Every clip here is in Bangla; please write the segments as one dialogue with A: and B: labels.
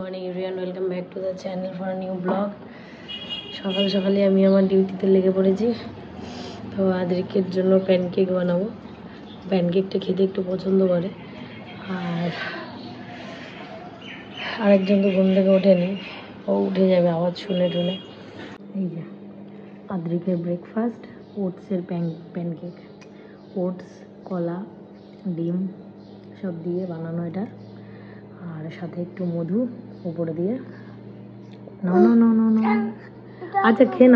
A: Morning everyone, welcome back to the channel for new blog. সকাল সকালে আমি আমার ডিউটিতে লেগে পড়েছি। তো আদ্রিকের জন্য প্যানকেক বানাবো। প্যানকেকটা খেতে একটু পছন্দ করে। আর আরেকজন তো ঘুম থেকে ওঠেনি, ও উঠে যাবে আওয়াজ শুনে টুনে। এই যে আদ্রিকের ব্রেকফাস্ট, ওটসের প্যানকেক। ওটস, কলা, ডিম সব দিয়ে বানানো এটা, আর সাথে একটু মধু উপরে দিয়ে। নাও নাও নাও নাও নাও। আচ্ছা খেয়ে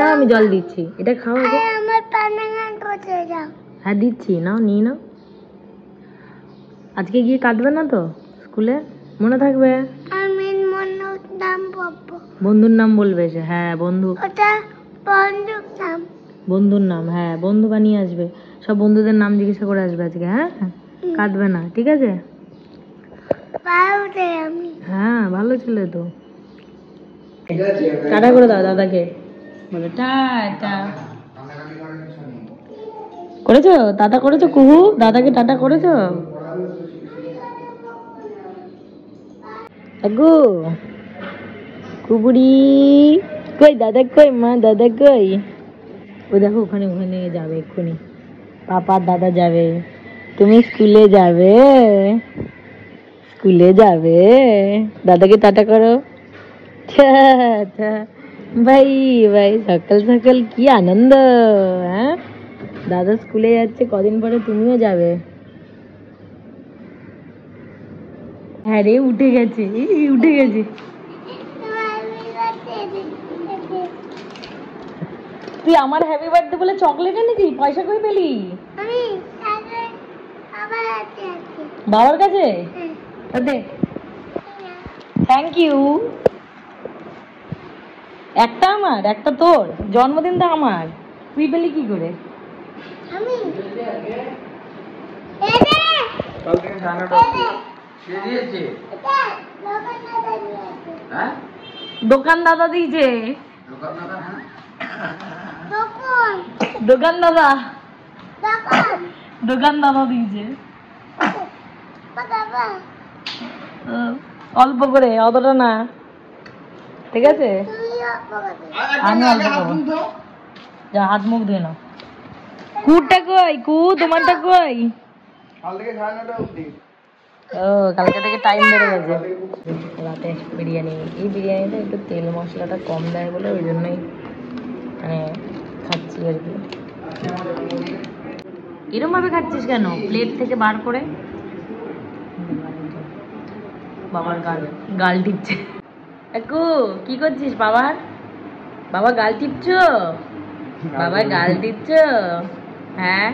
A: নাও, আমি জল দিচ্ছি। এটা খাও আগে। হ্যাঁ দিচ্ছি, নাও নিয়ে নাও। আজকে গিয়ে কাঁদবে না তো স্কুলে? মনে থাকবে? বন্ধুর নাম বলবে সে। হ্যাঁ বন্ধুর নাম, হ্যাঁ বন্ধু বানিয়ে আসবে। সব বন্ধুদের নাম জিজ্ঞাসা করে আসবে আজকে। হ্যাঁ কাঁদবে না, ঠিক আছে? হ্যাঁ ভালো ছেলে তো। টাটা করে দাও দাদাকে, বলে টাটা। করেছো টাটা করেছো? কুহু দাদাকে টাটা করেছো? আগু কুবুড়ি কই? দাদা কই? মা দাদা কই? ও দেখো ওখানে ওখানে যাবে এক্ষুনি। পাপা দাদা যাবে। তুমি স্কুলে যাবে? স্কুলে যাবে? দাদাকে টাটা করো। ভাই ভাই, সকাল সকাল কি আনন্দ। হ্যাঁ দাদা স্কুলে যাচ্ছে, কদিন পরে তুমিও যাবে। হ্যাঁ রে, উঠে গেছে, উঠে গেছে। তুই আমার হ্যাপি বার্থডে বলে চকলেট এনেছি? পয়সা কই পেলি? বাবার কাছে। Thank you. একটা আমার, একটা তোর। জন্মদিনটা আমার, তুই পেলি কি করে? দোকান দাদা দিয়েছে। দোকান দাদা দিয়েছে অল্প করে, অতটা না, ঠিক আছে? আমি অল্প খাবো। যা হাত মুখ ধুয়ে নাও। কুটা কই? তোমারটা কই? ও কালকে থেকে টাইম বেড়ে গেছে। রাতে বিরিয়ানি, এই বিরিয়ানিটা একটু তেল মশলাটা কম দেয় বলে ওই জন্যই মানে খাচ্ছি আর কি। এরম ভাবে খাচ্ছিস কেন? প্লেট থেকে বার করে। বাবার গাল টিপছে। একু কি করছিস? বাবা গাল টিপছো? বাবার গাল টিপছো? হ্যাঁ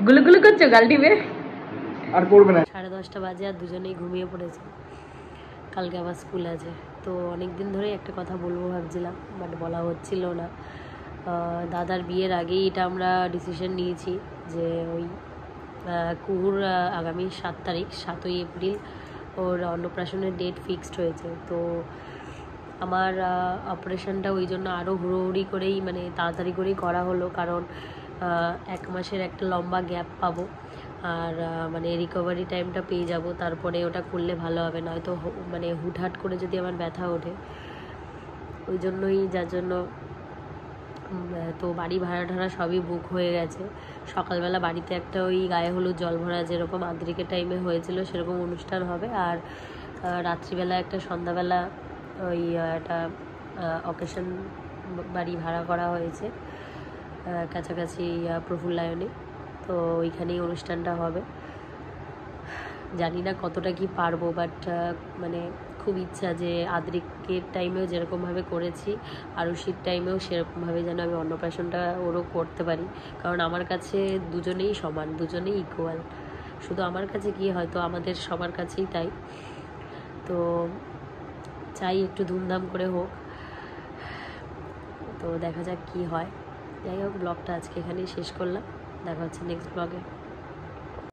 A: গুলো গুলো করছো গাল টিপে? আর করবে না। 10:30 বাজে আর দুজনেই ঘুমিয়ে পড়েছে। কালকে আবার স্কুল আছে। তো অনেকদিন ধরে একটা কথা বলবো ভাবছিলাম, বাট বলা হচ্ছিল না। দাদার বিয়ের আগেই এটা আমরা ডিসিশন নিয়েছি যে ওই কুহুর আগামী 7 তারিখ 7ই এপ্রিল ওর অন্নপ্রাশনের ডেট ফিক্সড হয়েছে। তো আমার অপারেশনটা ওই জন্য আরও হুড়োহুড়ি করেই মানে তাড়াতাড়ি করেই করা হলো, কারণ 1 মাসের একটা লম্বা গ্যাপ পাবো, আর মানে রিকভারি টাইমটা পেয়ে যাব। তারপরে ওটা করলে ভালো হবে, নয়তো মানে হুটহাট করে যদি আমার ব্যথা ওঠে। ওই জন্যই, যার জন্য তো বাড়ি ভাড়া ঠাড়া সবই বুক হয়ে গেছে। সকালবেলা বাড়িতে একটা ওই গায়ে হলুদ জল ভরা যেরকম আদ্রিকের টাইমে হয়েছিল সেরকম অনুষ্ঠান হবে, আর রাত্রিবেলা একটা সন্ধ্যাবেলা ওই একটা অকেশন বাড়ি ভাড়া করা হয়েছে কাছাকাছি প্রফুল্লায়নে। তো ওইখানেই অনুষ্ঠানটা হবে। জানি না কতটা কি পারবো, বাট মানে খুব ইচ্ছা যে আদ্রিকের টাইমেও যেরকমভাবে করেছি আরুষির টাইমেও সেরকমভাবে যেন আমি অন্নপ্রাশনটা ওরও করতে পারি। কারণ আমার কাছে দুজনেই সমান, দুজনেই ইকুয়াল। শুধু আমার কাছে কি, হয়তো আমাদের সবার কাছেই তাই। তো চাই একটু ধুমধাম করে হোক। তো দেখা যাক কি হয়। যাই হোক, ব্লগটা আজকে এখানেই শেষ করলাম। দেখা হচ্ছে নেক্সট ব্লগে।